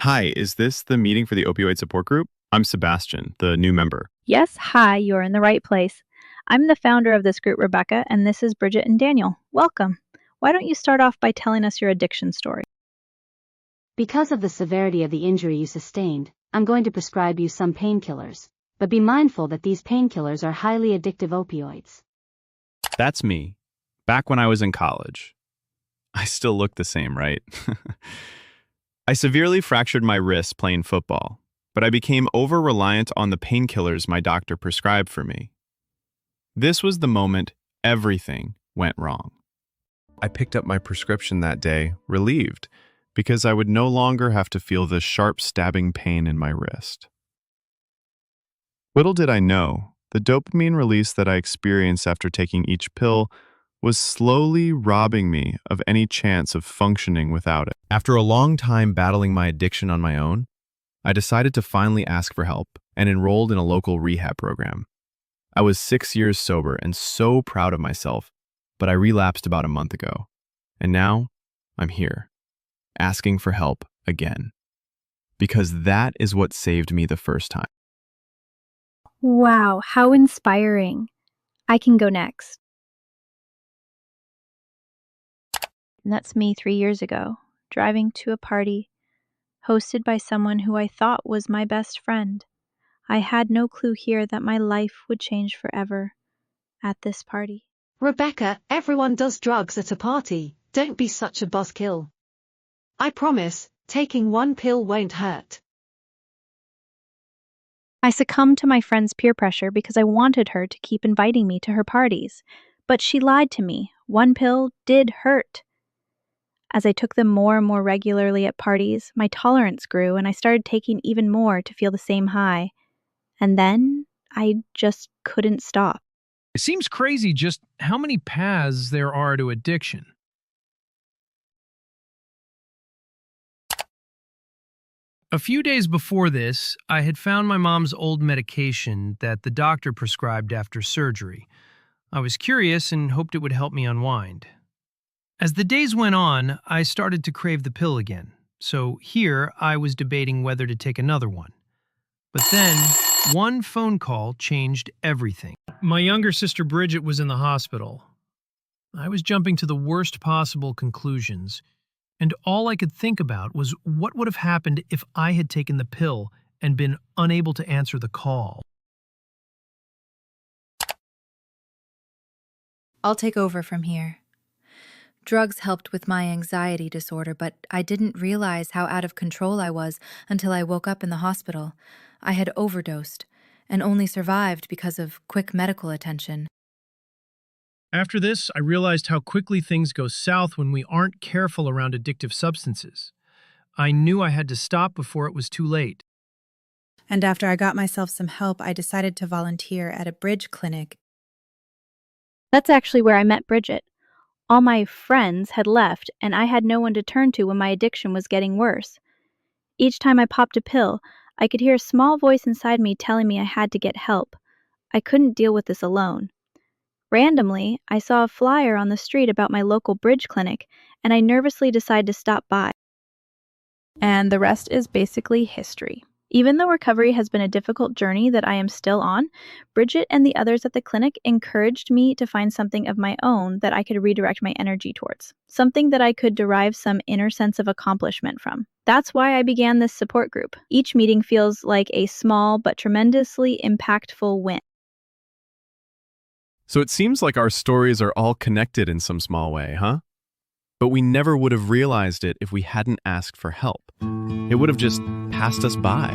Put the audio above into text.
Hi, is this the meeting for the opioid support group? I'm Sebastian, the new member. Yes, hi, you're in the right place. I'm the founder of this group, Rebecca, and this is Bridget and Daniel. Welcome. Why don't you start off by telling us your addiction story? Because of the severity of the injury you sustained, I'm going to prescribe you some painkillers. But be mindful that these painkillers are highly addictive opioids. That's me, back when I was in college. I still look the same, right? I severely fractured my wrist playing football, but I became over-reliant on the painkillers my doctor prescribed for me. This was the moment everything went wrong. I picked up my prescription that day, relieved, because I would no longer have to feel the sharp stabbing pain in my wrist. Little did I know, the dopamine release that I experienced after taking each pill was slowly robbing me of any chance of functioning without it. After a long time battling my addiction on my own, I decided to finally ask for help and enrolled in a local rehab program. I was 6 years sober and so proud of myself, but I relapsed about a month ago. And now, I'm here, asking for help again. Because that is what saved me the first time. Wow, how inspiring. I can go next. And that's me 3 years ago, driving to a party hosted by someone who I thought was my best friend. I had no clue here that my life would change forever at this party. Rebecca, everyone does drugs at a party. Don't be such a buzzkill. I promise, taking one pill won't hurt. I succumbed to my friend's peer pressure because I wanted her to keep inviting me to her parties. But she lied to me. One pill did hurt. As I took them more and more regularly at parties, my tolerance grew and I started taking even more to feel the same high. And then I just couldn't stop. It seems crazy just how many paths there are to addiction. A few days before this, I had found my mom's old medication that the doctor prescribed after surgery. I was curious and hoped it would help me unwind. As the days went on, I started to crave the pill again, so here I was debating whether to take another one. But then, one phone call changed everything. My younger sister Bridget was in the hospital. I was jumping to the worst possible conclusions, and all I could think about was what would have happened if I had taken the pill and been unable to answer the call. I'll take over from here. Drugs helped with my anxiety disorder, but I didn't realize how out of control I was until I woke up in the hospital. I had overdosed and only survived because of quick medical attention. After this, I realized how quickly things go south when we aren't careful around addictive substances. I knew I had to stop before it was too late. And after I got myself some help, I decided to volunteer at a bridge clinic. That's actually where I met Bridget. All my friends had left, and I had no one to turn to when my addiction was getting worse. Each time I popped a pill, I could hear a small voice inside me telling me I had to get help. I couldn't deal with this alone. Randomly, I saw a flyer on the street about my local bridge clinic, and I nervously decided to stop by. And the rest is basically history. Even though recovery has been a difficult journey that I am still on, Bridget and the others at the clinic encouraged me to find something of my own that I could redirect my energy towards, something that I could derive some inner sense of accomplishment from. That's why I began this support group. Each meeting feels like a small but tremendously impactful win. So it seems like our stories are all connected in some small way, huh? But we never would have realized it if we hadn't asked for help. It would have just passed us by.